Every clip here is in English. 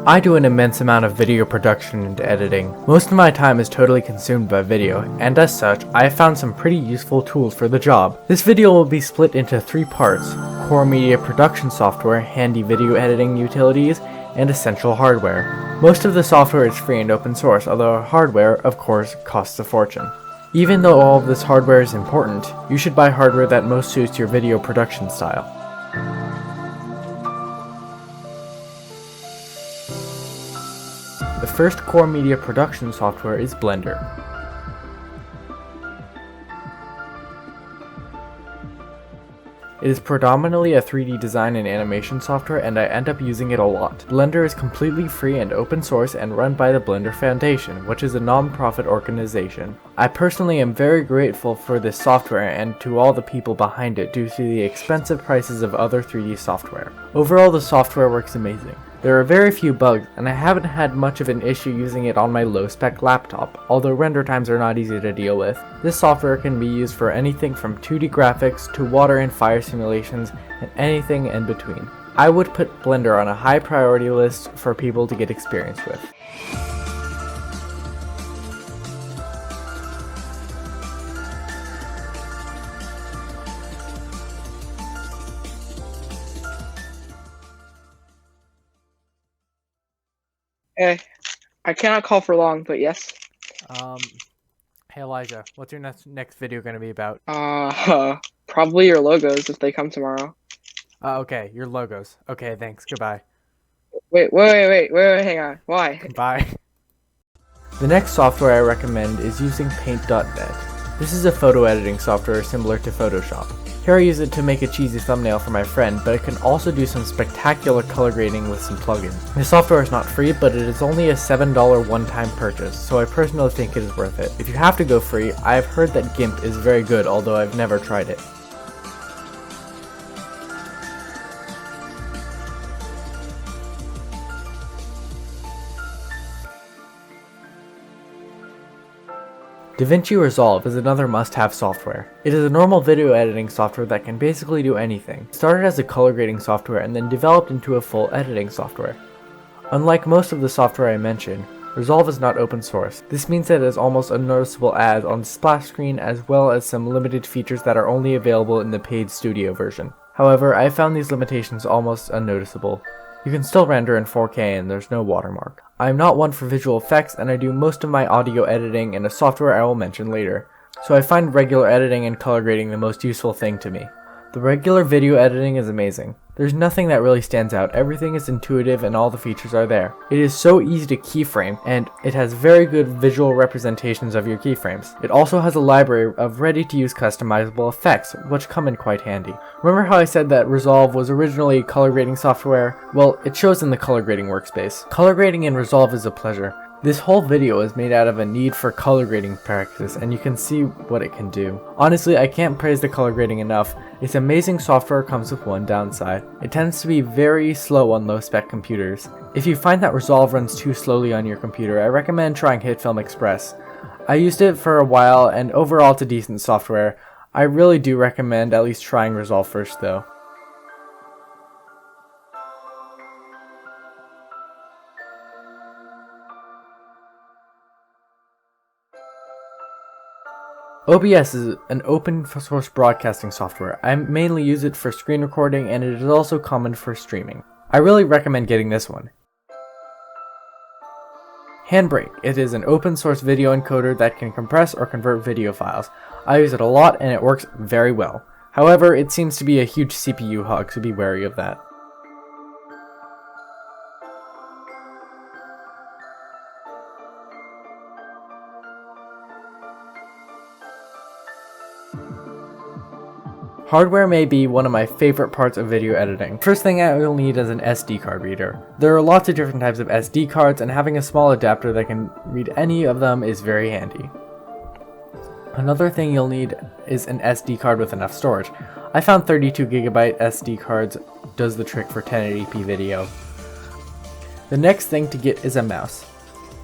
I do an immense amount of video production and editing. Most of my time is totally consumed by video, and as such, I have found some pretty useful tools for the job. This video will be split into 3 parts: core media production software, handy video editing utilities, and essential hardware. Most of the software is free and open source, although hardware, of course, costs a fortune. Even though all of this hardware is important, you should buy hardware that most suits your video production style. The first core media production software is Blender. It is predominantly a 3D design and animation software, and I end up using it a lot. Blender is completely free and open source and run by the Blender Foundation, which is a non-profit organization. I personally am very grateful for this software and to all the people behind it due to the expensive prices of other 3D software. Overall, the software works amazing. There are very few bugs, and I haven't had much of an issue using it on my low-spec laptop, although render times are not easy to deal with. This software can be used for anything from 2D graphics to water and fire simulations, and anything in between. I would put Blender on a high priority list for people to get experience with. Hey, I cannot call for long, but yes. Hey Elijah, what's your next video going to be about? Probably your logos if they come tomorrow. Okay, your logos. Okay, thanks. Goodbye. Wait, hang on. Why? Bye. The next software I recommend is using Paintnet. This is a photo editing software similar to Photoshop. Here I use it to make a cheesy thumbnail for my friend, but it can also do some spectacular color grading with some plugins. The software is not free, but it is only a $7 one-time purchase, so I personally think it is worth it. If you have to go free, I have heard that GIMP is very good, although I've never tried it. DaVinci Resolve is another must-have software. It is a normal video editing software that can basically do anything. It started as a color grading software and then developed into a full editing software. Unlike most of the software I mentioned, Resolve is not open source. This means that it has almost unnoticeable ads on the splash screen as well as some limited features that are only available in the paid studio version. However, I found these limitations almost unnoticeable. You can still render in 4K and there's no watermark. I am not one for visual effects, and I do most of my audio editing in a software I will mention later, so I find regular editing and color grading the most useful thing to me. The regular video editing is amazing. There's nothing that really stands out, everything is intuitive and all the features are there. It is so easy to keyframe, and it has very good visual representations of your keyframes. It also has a library of ready-to-use customizable effects, which come in quite handy. Remember how I said that Resolve was originally color grading software? Well, it shows in the color grading workspace. Color grading in Resolve is a pleasure. This whole video is made out of a need for color grading practice, and you can see what it can do. Honestly, I can't praise the color grading enough. Its amazing software comes with one downside. It tends to be very slow on low-spec computers. If you find that Resolve runs too slowly on your computer, I recommend trying HitFilm Express. I used it for a while, and overall it's a decent software. I really do recommend at least trying Resolve first though. OBS is an open source broadcasting software. I mainly use it for screen recording, and it is also common for streaming. I really recommend getting this one. Handbrake. It is an open source video encoder that can compress or convert video files. I use it a lot and it works very well. However, it seems to be a huge CPU hog, so be wary of that. Hardware may be one of my favorite parts of video editing. First thing I will need is an SD card reader. There are lots of different types of SD cards, and having a small adapter that can read any of them is very handy. Another thing you'll need is an SD card with enough storage. I found 32GB SD cards does the trick for 1080p video. The next thing to get is a mouse.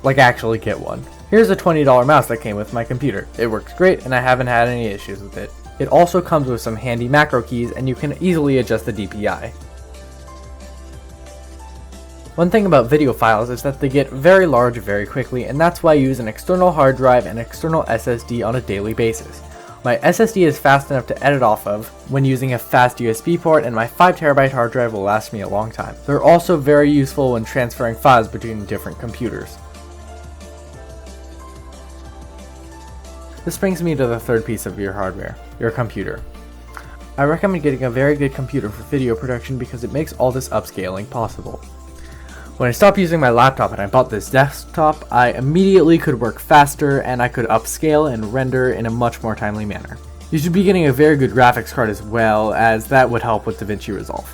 Like actually get one. Here's a $20 mouse that came with my computer. It works great and I haven't had any issues with it. It also comes with some handy macro keys and you can easily adjust the DPI. One thing about video files is that they get very large very quickly, and that's why I use an external hard drive and external SSD on a daily basis. My SSD is fast enough to edit off of when using a fast USB port, and my 5TB hard drive will last me a long time. They're also very useful when transferring files between different computers. This brings me to the third piece of your hardware, your computer. I recommend getting a very good computer for video production because it makes all this upscaling possible. When I stopped using my laptop and I bought this desktop, I immediately could work faster and I could upscale and render in a much more timely manner. You should be getting a very good graphics card as well, as that would help with DaVinci Resolve.